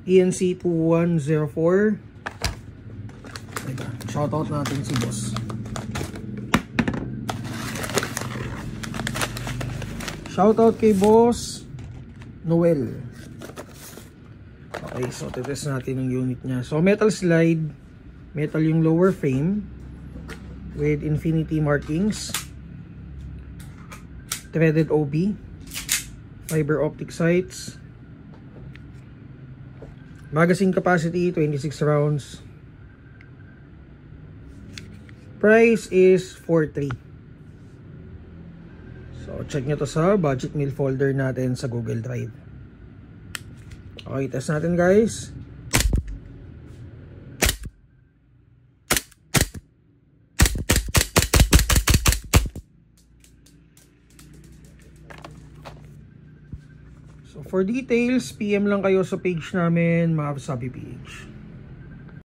ENC 2104. Shoutout natin si boss. Shoutout kay boss Noel. Okay, so titest natin yung unit niya. So metal slide, metal yung lower frame with infinity markings, threaded OB, fiber optic sights, magazine capacity 26 rounds. Price is 4,300. So check nyo to sa budget meal folder natin sa Google Drive. Okay, test natin guys. So for details, PM lang kayo sa page namin, Mavs Hobby PH.